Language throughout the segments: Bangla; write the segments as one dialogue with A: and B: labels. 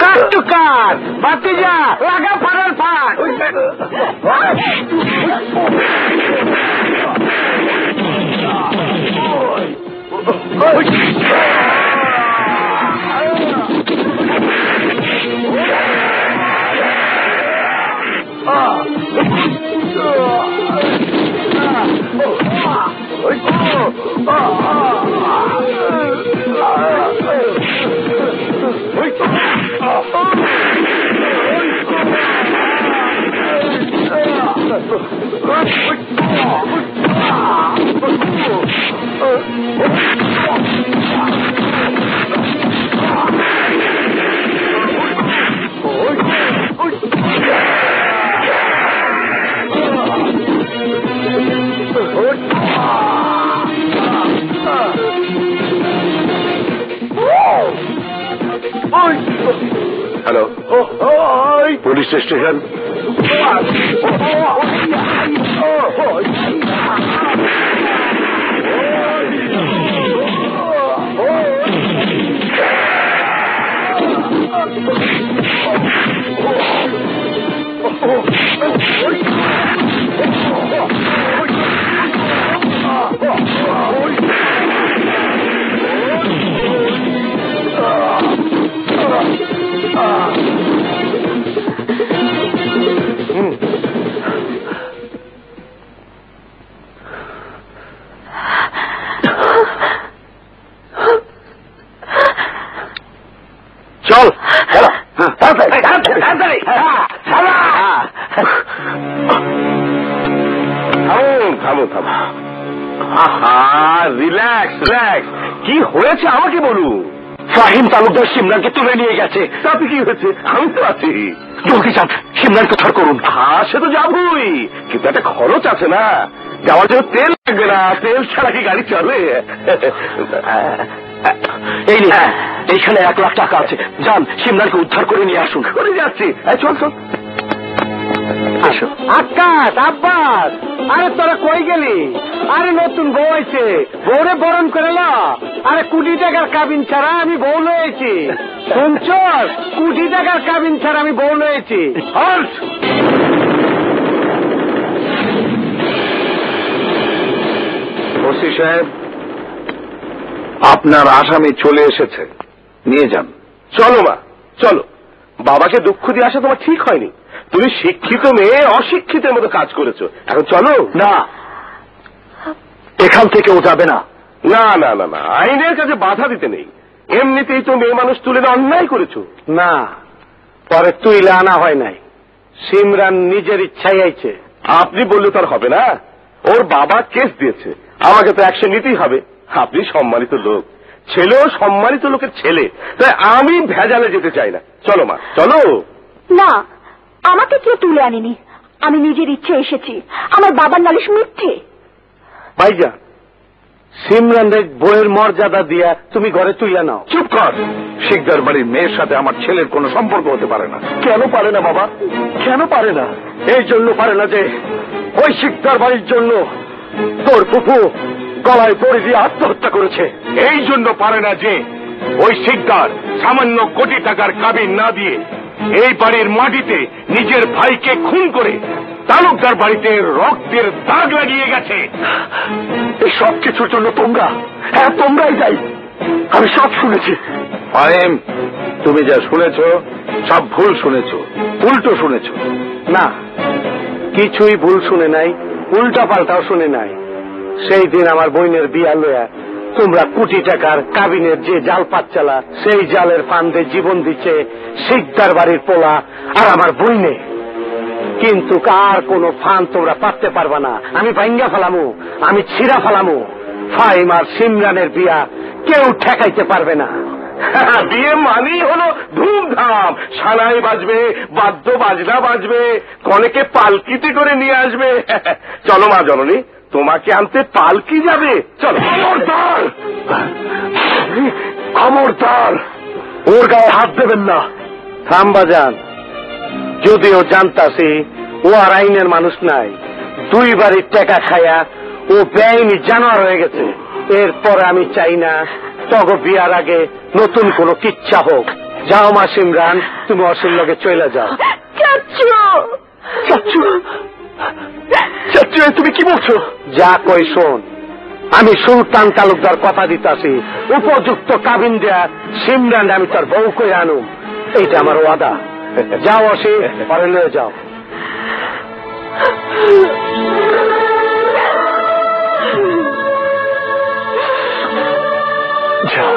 A: কাট টু কাট, ভাতিজা লাগা ফাড়ার ফাট।
B: Hello, police station. চল থামো থামো। Relax relax. কি হয়েছে আমাকে বলুন। ফাহিম তালুকদার সিমরানকে তুলে নিয়ে গেছে। তাতে কি হয়েছে? আমি তো আছি। জলদি যান, সিমরানকে ছাড় করুন। হ্যাঁ, সে তো যাবই, কিন্তু একটা খরচ আছে না। যাওয়ার জন্য তেল লাগবে না? তেল ছাড়া কি গাড়ি চলে? এই নিয়ে এইখানে 1 লাখ টাকা আছে, যান সিমরানকে উদ্ধার করে নিয়ে আসুন। করে যাচ্ছি, চল চল।
A: আকাশ, আব্বাস, আরে তোরা কই গেলি? আরে নতুন বউ হয়েছে, বউরে বরণ করে ল। আরে 1 কোটি টাকার কাবিন ছাড়া আমি বউ লয়েছি। শুনছ? 1 কোটি টাকার কাবিন ছাড়া আমি বউ লয়েছি।
B: ওসি সাহেব, আপনার আসামি চলে এসেছে, নিয়ে যান। চলো মা, চলো। বাবাকে দুঃখ দিয়ে আসা তোমার ঠিক হয়নি। তুমি শিক্ষিত মেয়ে অশিক্ষিতের মতো কাজ করেছো। এখন চলো। না, এখান থেকে ও যাবে না। না না না না, আইনের কাছে বাধা দিতে নেই। এমনিতেই তো মেয়ে মানুষ তুলে না অন্যায় করেছো।
A: না, পরে তুইলে আনা হয় নাই, সিমরান নিজের ইচ্ছাই আইছে।
B: আপনি বললে তার হবে না? ওর বাবা কেস দিয়েছে, আমাকে তো অ্যাকশন নিতেই হবে। আপনি সম্মানিত লোক, ছেলেও সম্মানিত লোকের ছেলে, তাই আমি ভেজালে যেতে চাই না। চলো মা, চলো।
C: না, আমাকে কেউ তুলে আনেনি, আমি নিজের ইচ্ছে এসেছি। আমার বাবার নালিশ মিথ্যে।
A: ভাইজান, সিমরানের বইয়ের মর্যাদা দিয়া তুমি ঘরে তুইলা নাও।
B: চুপ কর। শিকদার বাড়ির মেয়ের সাথে আমার ছেলের কোনো সম্পর্ক হতে পারে না। কেন পারে না বাবা? কেন পারে না?
A: এই জন্য পারে না যে ওই শিকদার বাড়ির জন্য তোর ফুফু গলায় দড়ি দিয়ে আত্মহত্যা করেছে।
B: এই জন্য পারে না যে ওই শিকদার সামান্য কোটি টাকার কাবিন না দিয়ে এই বাড়ির মাটিতে নিজের ভাইকে খুন করে তালুকদার বাড়িতে রক্তের দাগ লাগিয়ে গেছে।
A: এই সব কিছুর জন্য তোমরা, হ্যাঁ তোমরাই যাই। আমি সব শুনেছি।
B: ফাহিম, তুমি যা শুনেছ সব ভুল শুনেছ, উল্টো শুনেছ।
A: না, কিছুই ভুল শুনে নাই, উল্টা পাল্টাও শুনে নাই। সেই দিন আমার বোনের বিয়া লয়া তোমরা কোটি টাকার কাবিনের যে জাল পাচ্চালা, সেই জালের ফান্দে জীবন দিচ্ছে শিকদার বাড়ির পোলা আর আমার বইনে। কিন্তু কার কোনো ফান তোমরা পাততে পারবা না। আমি ভাঙ্গা ফেলামু, আমি ছিঁড়া ফেলামু। ফাহিম আর সিমরানের বিয়া কেউ ঠেকাইতে পারবে না।
B: বিয়ে মানেই হলো ধুমধাম, সানাই বাজবে, বাদ্য বাজনা বাজবে, কনেকে পালকিতে করে নিয়ে আসবে। চলো মা জননী, তোমাকে আনতে পালকি যাবে। চলো। খবরদার, খবরদার,
A: ওর গায়ে হাত দেবেন না। থামবা যান। যদিও জানতাছি ও আর আইনের মানুষ নাই, 2 বাড়ির টাকা খায়া ও বেআইনি জানোয়ার হয়ে গেছে। এরপর আমি চাই না তবে বিয়ার আগে নতুন কোনো কিচ্ছা হোক। যাও মা সিমরান, তুমি অসীর লগে চলে যাও।
C: চাচ্চু,
B: চাচ্চু, চাচ্চু, তুমি কি বলছো?
A: যা কই শোন, আমি সুলতান তালুকদার কথা দিতাছি, উপযুক্ত কাবিন দেয়া সিমরান আমি তার বউ করে আনুম, এইটা আমার ওয়াদা। যাও অসি, পরে লয়ে যাও।
B: যাও।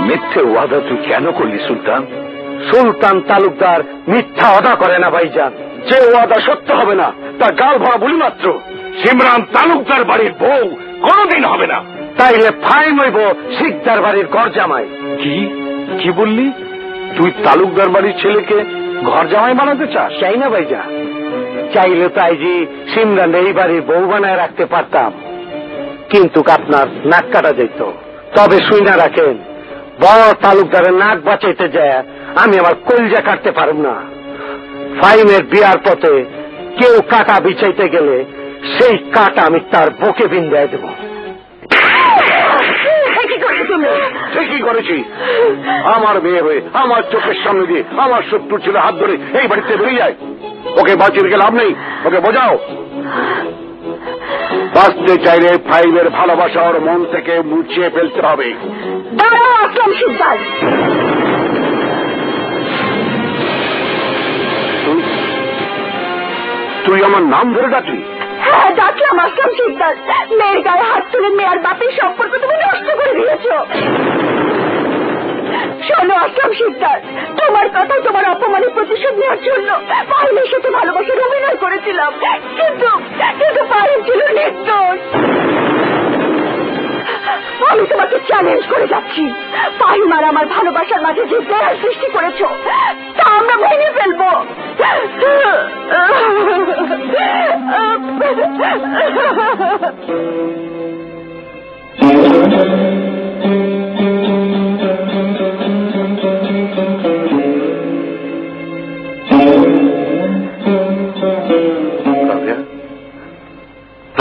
B: মিথ্যে ওয়াদা তুই কেন করলি সুলতান?
A: সুলতান তালুকদার মিথ্যা ওয়াদা করে না ভাইজান।
B: যে ওয়াদা সত্য হবে না তা গাল ভরা বলি মাত্র। সিমরান তালুকদার বাড়ির বউ কোনদিন হবে না।
A: তাইলে ফাইন হইব শিকদার বাড়ির ঘর জামাই।
B: কি কি বললি? তুই তালুকদার বাড়ির ছেলেকে ঘর জামাই বানাতে চাস?
A: চাই না ভাইজান, চাইলে তাই যে সিমরান এই বাড়ির বউ বানায় রাখতে পারতাম, কিন্তু আপনার নাক কাটা যেত। তবে শুইনা রাখেন, বড় তালুকদারের নাক বাঁচাইতে যায় আমি আমার কলজা কাটতে পারব না। ফাইমের বিয়ার পথে কেউ কাটা বিছাইতে গেলে সেই কাটা আমি তার বুকে বিন্দায় দেব।
B: ঠিকই করেছি। আমার মেয়ে হয়ে আমার চোখের সামনে দিয়ে আমার শত্রুর ছেলে হাত ধরে এই বাড়িতে বেরিয়ে যায়। ওকে বাঁচিয়ে রেখে লাভ নেই, ওকে বোঝাও। বাঁচতে চাইলে ফাইমের ভালোবাসা ওর মন থেকে মুছিয়ে ফেলতে হবে।
C: দাঁড়াও আসলাম শিকদার।
B: তুই আমার নাম ধরে ডাকলি?
C: হ্যাঁ ডাকলাম আসলাম শিকদার। মেয়ের গায়ে হাত তুলে মেয়ের বাপের সম্পর্ক তুমি নষ্ট করে দিয়েছ। শোনো আসলাম শিকদার, তোমার কথা তোমার অপমানের প্রতিশোধ নেওয়ার জন্য পাহিলের সাথে ভালোবাসার অভিনয় করেছিলাম, কিন্তু পাহিল ছিল নির্দোষ। আমি তোমাকে চ্যালেঞ্জ করে যাচ্ছি, পাহিল আর আমার ভালোবাসার মাঝে যে দেয়াল সৃষ্টি করেছ তা আমরা ভেঙে ফেলবো।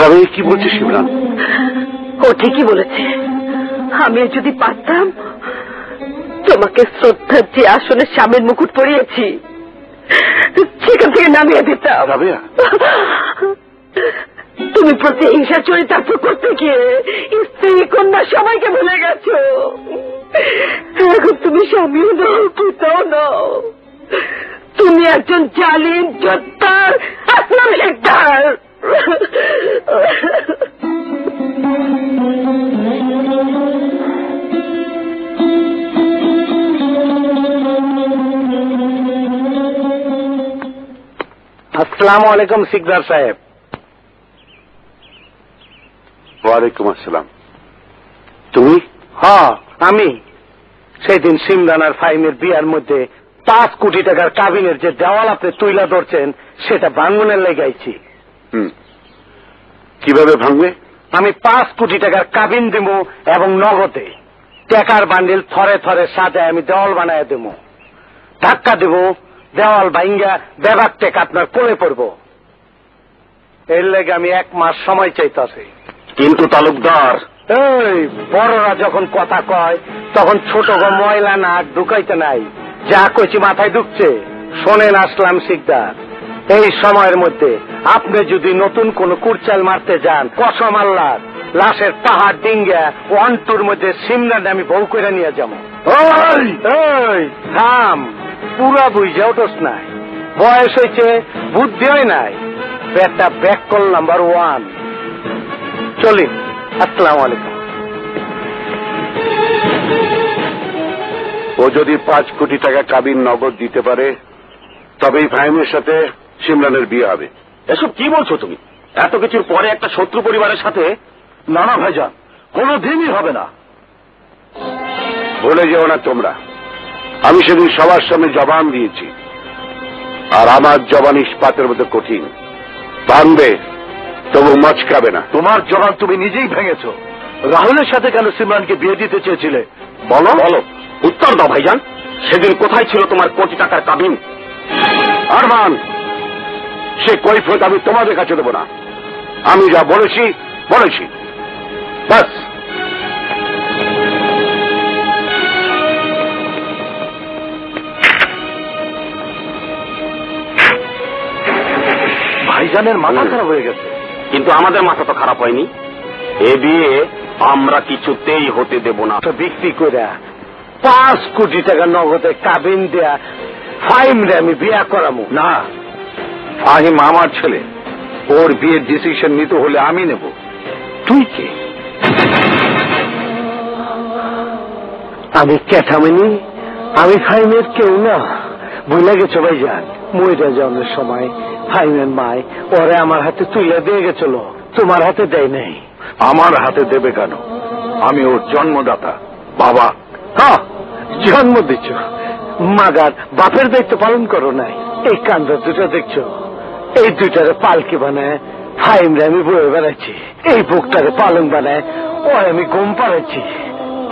B: রাবে, কি বলছিস শিবরান?
C: ও ঠিকই বলেছে। আমি যদি পারতাম তোমাকে শ্রদ্ধার যে আসনে স্বামীর মুকুট পরিয়েছি সেখান থেকে নামিয়ে দিতাম।
B: রাবেয়া,
C: তুমি প্রতিহিংসা চরিতার্থ করতে গিয়ে স্ত্রী কন্যা সবাইকে ভুলে গেছো। এখন তুমি স্বামীও নাও, পিতাও নাও। তুমি একজন জালিম যোদ্ধার আসলাম শিকদার।
A: আসসালামু আলাইকুম শিকদার সাহেব।
B: ওয়ালাইকুম আসসালাম। তুমি?
A: হ্যাঁ আমি। সেদিন সিমরান আর ফাইমের বিয়ার মধ্যে 5 কোটি টাকার কাবিনের যে দেওয়াল আপনি তুইলা ধরছেন সেটা ভাঙনের লেগাইছি।
B: কিভাবে ভাঙবে?
A: আমি 5 কোটি টাকার কাবিন দিব এবং নগদে টাকার বান্ডিল থরে থরে সাজায় আমি দেওয়াল বানায় দেব। ধাক্কা দেব, দেওয়াল ভাঙ্গা বেবাক টেকা আপনার কোলে পড়ব। এর লেগে আমি 1 মাস সময় চাইতেছি।
B: কিন্তু তালুকদার,
A: এই বড়রা যখন কথা কয় তখন ছোট গো ময়লা নাক ঢুকাইতে নাই। যা কইছি মাথায় ঢুকছে। শোনেন আসলাম শিকদার, এই সময়ের মধ্যে আপনি যদি নতুন কোন কুরচাল মারতে যান, কসম আল্লাহর লাশের পাহাড় ডিঙ্গা ওয়ান্টুর মধ্যে সিমরান আমি বউ করে নিয়ে যাবো। এই থাম, পুরা বুঝে ওঠোস নাই। বয়স হয়েছে, বুদ্ধি হয় নাই। পেটটা ব্যাক কল নাম্বার 1। চলি, আসসালামু আলাইকুম।
B: ও যদি 5 কোটি টাকা কাবিন নগদ দিতে পারে তবেই ফাহিমের সাথে সিমরানের বিয়ে হবে।
D: এসব কি বলছো তুমি? এত কিছুর পরে একটা শত্রু পরিবারের সাথে? না না ভাইজান, কোনোদিনই হবে না।
B: ভুলে যেও না তোমরা, আমি সেদিন সবার সামনে জবান দিয়েছি, আর আমার জবান ইস্পাতের মতো কঠিন। ভাঙবে তবু মচকাবে না।
D: তোমার জবান তুমি নিজেই ভেঙেছো। রাহুলের সাথে কেন সিমরানকে বিয়ে দিতে চেয়েছিলে? বলো বলো, উত্তর দাও ভাইজান।
B: সেদিন কোথায় ছিল তোমার কোটি টাকার কাবিন?
D: আরমান, সে কৈফিয়ত আমি তোমাদের কাছে দেবো না। আমি যা বলেছি বলেছি, ব্যাস। ভাইজানের মাথা খারাপ হয়ে গেছে।
B: কিন্তু আমাদের মাথা তো খারাপ হয়নি। এ বিয়ে আমরা কিছুতেই হতে দেব না।
A: বিক্রি করে 5 কোটি টাকা নগদে কাবিন দেয়া ফাহিম রে আমি বিয়া করামু
D: না, ফাহিম আমার ছেলে, ওর বিয়ের ডিসিশন নিতে হলে আমি নেব। তুই কে?
A: আমি ক্যাথামিনি, আমি ফাহিমের কেউ না। ভুলে গেছো ভাইজান, মইরা যাওয়ার সময় ফাহিমের মায় ওরে আমার হাতে তুলে দিয়ে গেছিল, তোমার হাতে দেয় নাই।
D: আমার হাতে দেবে কেন? আমি ওর জন্মদাতা, বাবা।
A: হ্যাঁ, জন্ম দিচ্ছ, মাগার বাপের দায়িত্ব পালন করো নাই। এই কান্দা দুটো দেখছো, এই দুইটারে পালকি বানায় ফাহিমরে আমি বয়ে বেড়াচ্ছি, এই বুকটারে পালন বানায় ওর আমি ঘুম পাড়াচ্ছি।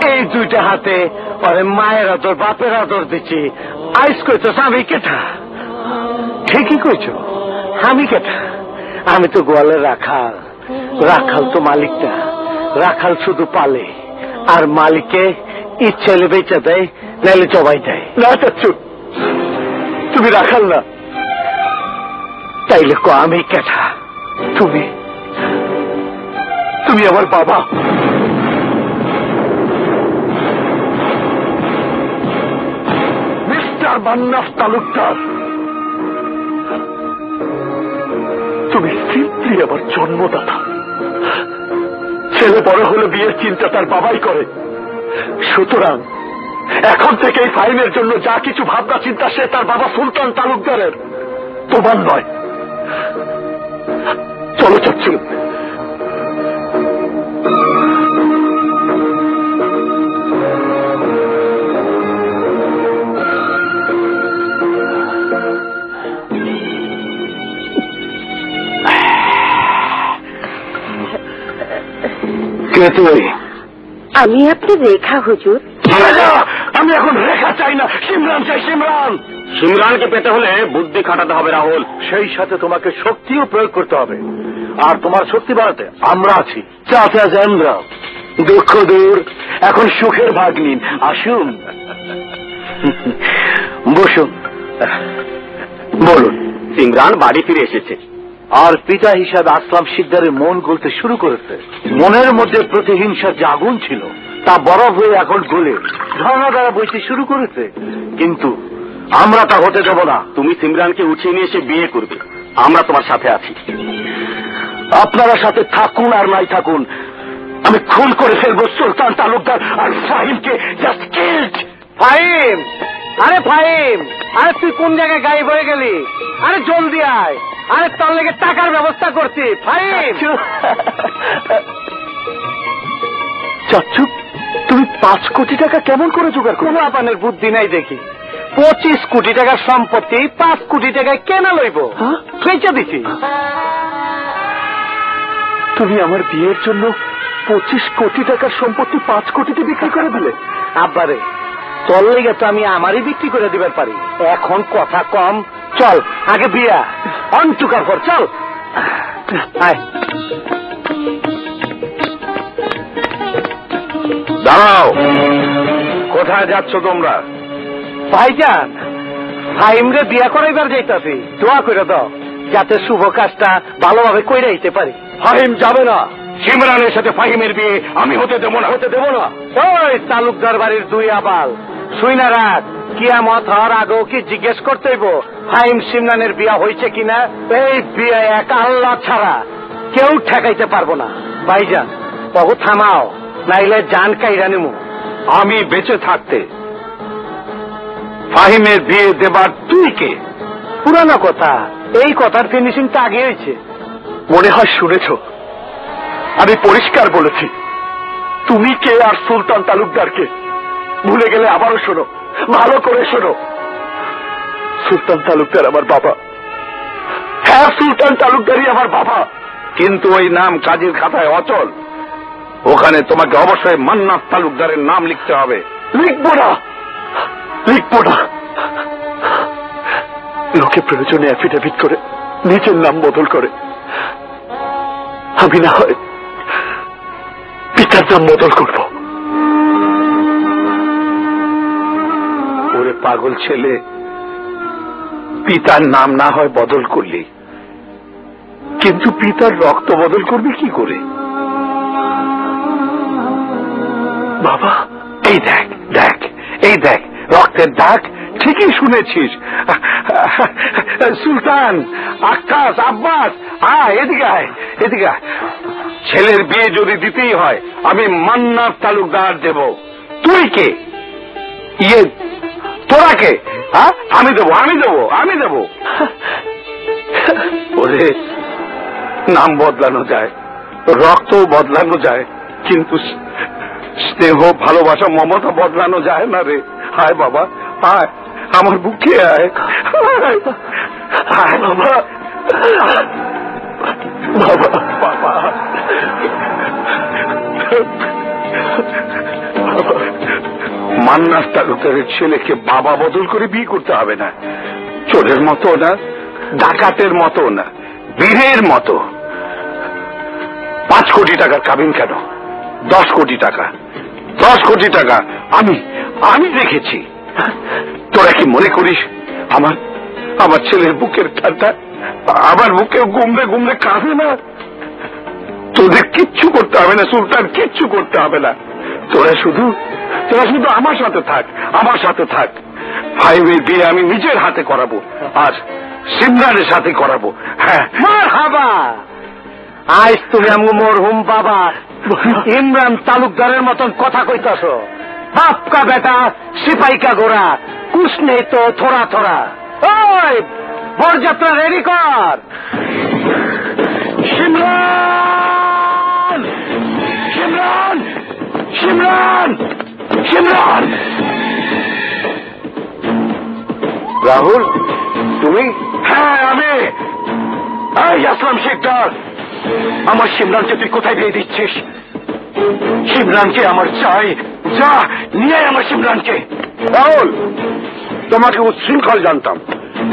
A: এই দুইটা হাতে ওরে মায়ের আদর বাপের আদর দিচ্ছি। আইস কইতো আমি কেটা? ঠিকই কইছো, আমি কেটা? আমি তো গোয়ালের রাখাল। রাখাল তো মালিকটা, রাখাল শুধু পালে, আর মালিকে ইচ্ছে হলে বেচা দেয়, নাইলে জবাই দেয়। না চাচ্ছু, তুমি রাখাল না, তাইলে কো আমি কেটা? তুমি তুমি আমার বাবা।
D: মিস্টার মান্নাফ তালুকদার, তুমি সিম্পলি আমার জন্মদাতা। ছেলে বড় হলে বিয়ের চিন্তা তার বাবাই করে, সুতরাং এখন থেকে এই ফাইনের জন্য যা কিছু ভাবনা চিন্তা সে তার বাবা সুলতান তালুকদারের, তোমার নয়। চলো চাচ্ছু। কে তুই?
C: আমি আপনি রেখা হুজুর।
D: আমি এখন রেখা চাই না, সিমরান চাই। সিমরান,
B: সিমরানকে পেতে হলে বুদ্ধি খাটাতে হবে রাহুল।
D: সেই সাথে তোমাকে শক্তিও প্রয়োগ করতে হবে, আর তোমার শক্তি বাড়াতে আমরা আছি। চাচা জানরা, দুঃখ দূর, এখন সুখের ভাগ নিন। আসুন, বসুন। বলুন।
B: সিমরান বাড়ি ফিরে এসেছে,
D: আর পিতা হিসাবে আসলাম শিকদারের মন গলতে শুরু করেছে। মনের মধ্যে প্রতিহিংসার যে আগুন ছিল তা বরফ হয়ে এখন গলে ঝর্ণা দ্বারা বইতে শুরু করেছে, কিন্তু আমরা তা হতে দেব না।
B: তুমি সিমরানকে উঠিয়ে নিয়ে এসে বিয়ে করবে, আমরা তোমার সাথে আছি।
D: আপনারা সাথে থাকুন আর নাই থাকুন, আমি খুন করে ফেলবো সুলতান তালুকদার আর ফাহিমকে। Just killed.
A: ফাহিম, আরে ফাহিম, আরে তুই কোন জায়গায় গায়েব হয়ে গেলি? আরে জলদি আয়, আরে তোর লেগে টাকার ব্যবস্থা করছি। ফাহিম,
D: চাচ্ছু, তুমি 5 কোটি টাকা কেমন করে জোগাড় করো?
A: কোনো আপনার বুদ্ধি নাই দেখি। 25 কোটি টাকার সম্পত্তি 5 কোটি টাকায় কেনা লইব? বেচা দিছি।
D: তুমি আমার বিয়ের জন্য 25 কোটি টাকার সম্পত্তি 5 কোটিতে বিক্রি করে দিলে?
A: আব্বারে, তোর লেগে তো আমি আমারই বিক্রি করে দিবার পারি। এখন কথা কম, চল আগে বিয়া অন টুকার পর চল। আয়,
D: দাঁড়াও। কোথায় যাচ্ছ তোমরা?
A: ভাইজান, ফাহিমরে বিয়া করাইবার যাইতাছি, দোয়া করে দাও যাতে শুভ কাজটা ভালোভাবে কইরা দিতে পারি।
D: ফাহিম যাবে না। সিমরানের সাথে ফাহিমের বিয়ে আমি হতে দেব না, হতে দেব না।
A: ওই তালুকদার বাড়ির দুই আবাল, শুই না রাত কিয়ামত হওয়ার আগেও কি জিজ্ঞেস করতে হইব ফাহিম সিমরানের বিয়া হয়েছে কিনা? এই বিয়ে এক আল্লাহ ছাড়া কেউ ঠেকাইতে পারবো না। ভাইজান, বহু থামাও, নাইলে জান কাইরা নিমু।
D: আমি বেঁচে থাকতে ফাহিমের বিয়ে দেবার তুই কে?
A: পুরানো কথা, এই কথার ফিনিশিংটা আগে হয়েছে।
D: মনে হয় শুনেছ, আমি পরিষ্কার বলেছি তুমি কে আর সুলতান তালুকদারকে। ভুলে গেলে আবারও শোনো, ভালো করে শোনো। সুলতান তালুকদার আমার বাবা। হ্যাঁ, সুলতান তালুকদারই আমার বাবা, কিন্তু ওই নাম কাজীর খাতায় অচল। ওখানে তোমাকে অবশ্যই মান্নাফ তালুকদারের নাম লিখতে হবে। লিখবো না, লিখবো না। লোকে প্রয়োজনে অ্যাফিডেভিট করে নিজের নাম বদল করে, আমি না হয় পিতার নাম বদল করব।
B: ওরে পাগল ছেলে, পিতার নাম না হয় বদল করলি, কিন্তু পিতার রক্ত বদল করবি কি করে?
D: বাবা,
B: এই দেখ দেখ, এই দেখ রক্তের দাগ, ঠিকই শুনেছিস। সুলতান, আক্কাস, আব্বাস, আয় এদিকে, আয় এদিকে আয়। ছেলের বিয়ে যদি দিতেই হয় আমি মান্নার তালুকদার দেব। তুই কে? ইয়ে তোরা কে? আমি দেবো, আমি দেবো, আমি দেবো। ওরে, নাম বদলানো যায়, রক্ত বদলানো যায়, কিন্তু স্নেহ, ভালোবাসা, মমতা বদলানো যায় না রে। হায় বাবা, আয় আমার বুকে আয়, আয় বাবা, বাবা, বাবা। মান্নার তালুকদারের ছেলেকে বাবা বদল করে বিয়ে করতে হবে না। চোরের মতো না, ডাকাতের মতো না, বীরের মতো। 5 কোটি টাকার কাবিন কেন? 10 কোটি টাকা, 10 কোটি টাকা আমি দেখেছি। তোরা কি মনে করিস আমার ছেলের বুকের ঠান্ডা আমার বুকে গুমড়ে গুমড়ে কাঁদে না? তোদের কিচ্ছু করতে হবে না সুলতান, কিচ্ছু করতে হবে না। তোরা শুধু আমার সাথে থাক, আমার সাথে থাক। ভাইয়ের বিয়ে আমি নিজের হাতে করাবো, আর সিমরানের সাথে করাবো। হ্যাঁ,
A: মারহাবা। আজ তুমি আমগো মরহুম বাবা ইমরান তালুকদারের মতন কথা কইতাছ। বাপ কা বেটা সিপাই কা গোরা, কুছ নেই তো থোড়া থোড়া। ওই বরযাত্রা রেডি কর।
B: সিমরান, সিমরান, সিমরান, সিমরান। রাহুল, তুমি? হ্যাঁ আমি। এই আসলাম শেখদার, আমার সিমরানকে তুই কোথায় বিয়ে দিচ্ছিস? সিমরানকে আমার চাই, যা নিয়ে আমার সিমরানকে। রাহুল, তোমাকে উচ্ছৃঙ্খল জানতাম,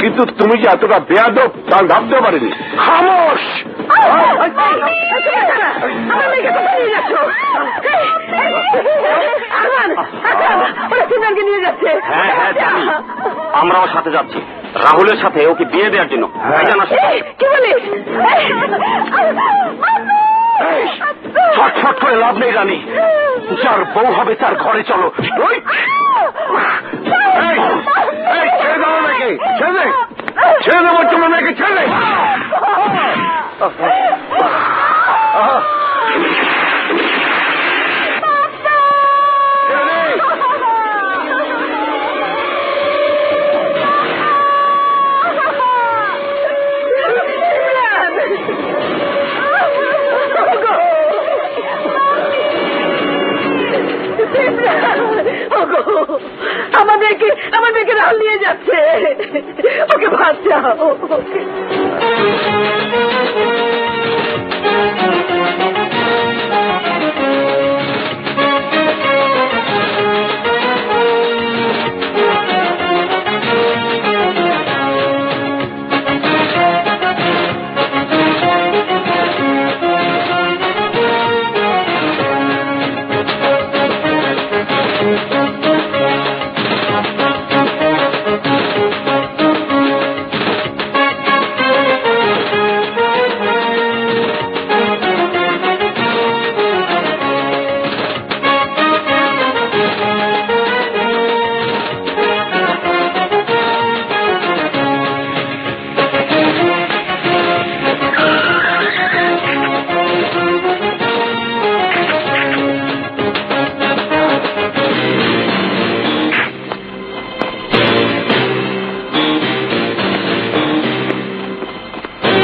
B: কিন্তু তুমি যে এতটা বেয়াদব তা ভাবতে পারিনি। খামোশ!
C: নিয়ে যাচ্ছে।
B: হ্যাঁ হ্যাঁ জানি, আমরাও সাথে যাচ্ছি রাহুলের সাথে ওকে বিয়ে দেওয়ার জন্য।
C: কি বলিস?
B: ছটফট করে লাভ নেই রানী, যার বউ হবে তার ঘরে চলো। ছেড়ে দেবো নাকি? ছেড়ে ছেড়ে দেবো তোমার মেয়েকে, ছেড়ে।
C: আমার মেয়েকে রাহুল নিয়ে যাচ্ছে, ওকে বাঁচাও।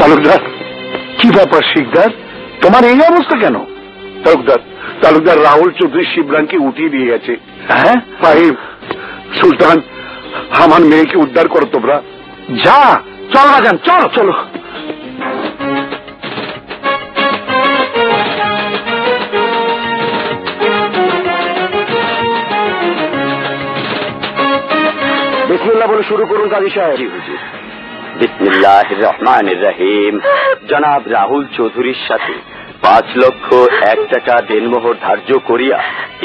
B: তালুকদার, কি ব্যাপার শিকদার, তোমার এই অবস্থা কেন? তালুকদার রাহুল চৌধুরী শিবরানকে উঠিয়ে দিয়ে গেছে। হ্যাঁ ফাহিম, সুলতান, আমার মেয়েকে উদ্ধার করো তোমরা। যা, চল রাজান, চলো চলো।
A: বিসমিল্লাহ বলে শুরু করুন কাজী সাহেব।
B: বিসমিল্লাহির রহমানির রহিম। জনাব রাহুল চৌধুরীর সাথে 5 লক্ষ 1 টাকা দেনমোহর ধার্য করিয়া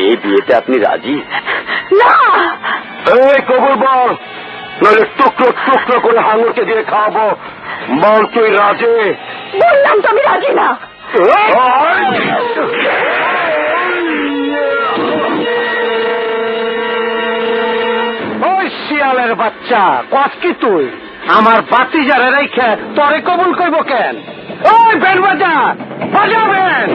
B: এই বিয়েতে আপনি রাজি?
C: না।
A: এই কবুল বল, নইলে টুকরো টুকরো করে হাঙরকে দিয়ে খাওয়াবো। বল তুই রাজি?
C: বললাম তো আমি রাজি না।
A: ওই শিয়ালের বাচ্চা, কস কি তুই আমার বাতি যারে রেখে তরে কবুল কইব কেন? ওই ব্যান্ড বাজা, বাজাবেন।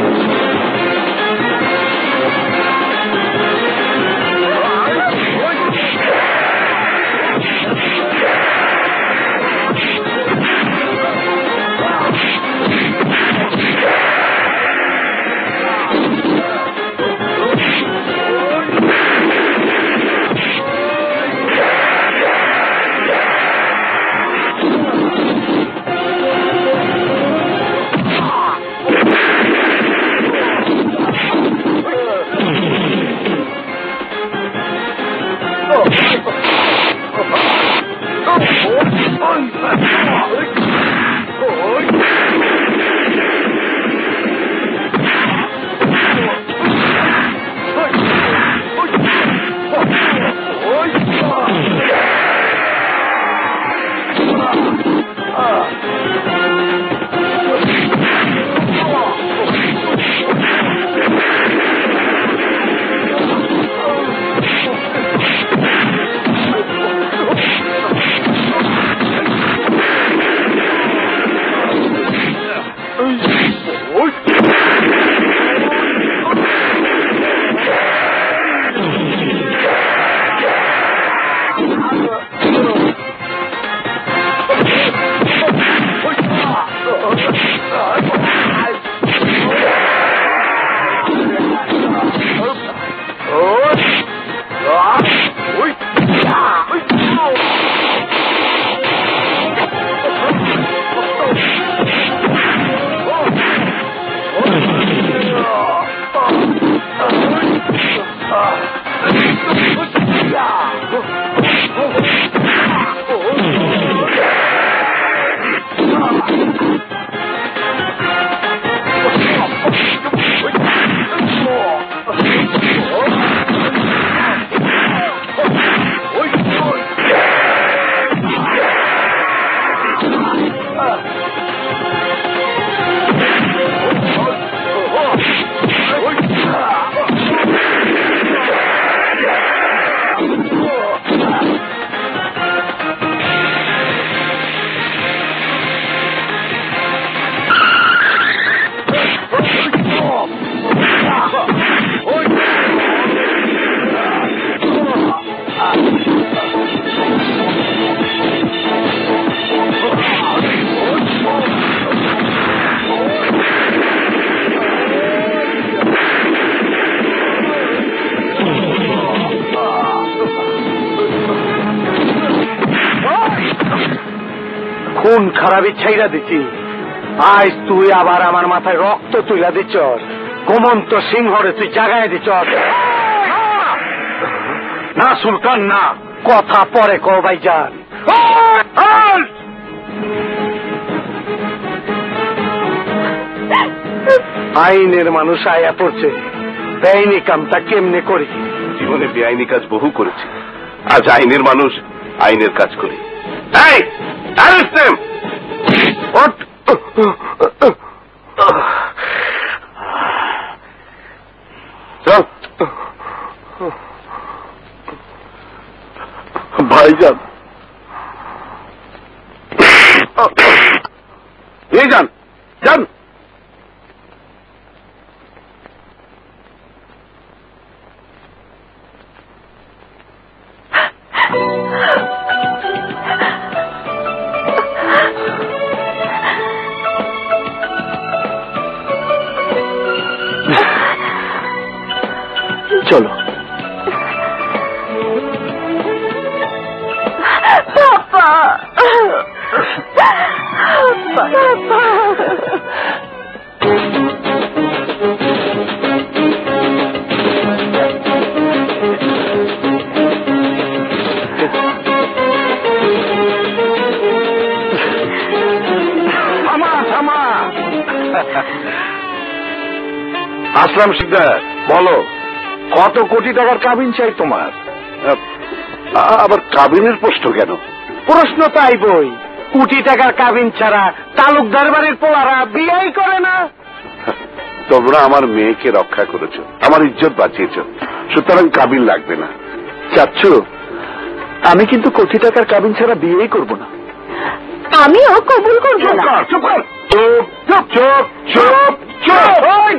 A: খুন খারাপি ছাইরা দিছি, আজ তুই আবার আমার মাথায় রক্ত তুইলা দিচ্ছ। ঘুমন্ত সিংহরে তুই জাগায় দিচ্ছ। না সুলতান না, কথা পরে কও ভাইজান। আইনের মানুষ আয়া পড়ছে, বেআইনি কামটা কেমনে করি?
B: জীবনে বেআইনি কাজ বহু করেছি, আজ আইনের মানুষ আইনের কাজ করি।
A: ভাইজান, এই যান যান। চলো।
B: আসলাম শিকদার, বলো কত কোটি টাকার কাবিন চাই তোমার? আবার কাবিনের প্রশ্ন কেন?
A: প্রশ্ন তাই বই, কোটি টাকার কাবিন ছাড়া তালুকদার বাড়ির পোলারা বিয়েই করে না।
B: তোমরা আমার মেয়েকে রক্ষা করেছো, আমার ইজ্জত বাঁচিয়েছো, সুতরাং কাবিন লাগবে না।
D: চাচ্ছু, আমি কিন্তু কোটি টাকার কাবিন ছাড়া বিয়েই করব না।
C: আমিও কবুল করবো
B: চুপ
C: না।
B: কর, চুপ কর, চুপ চুপ চুপ চুপ।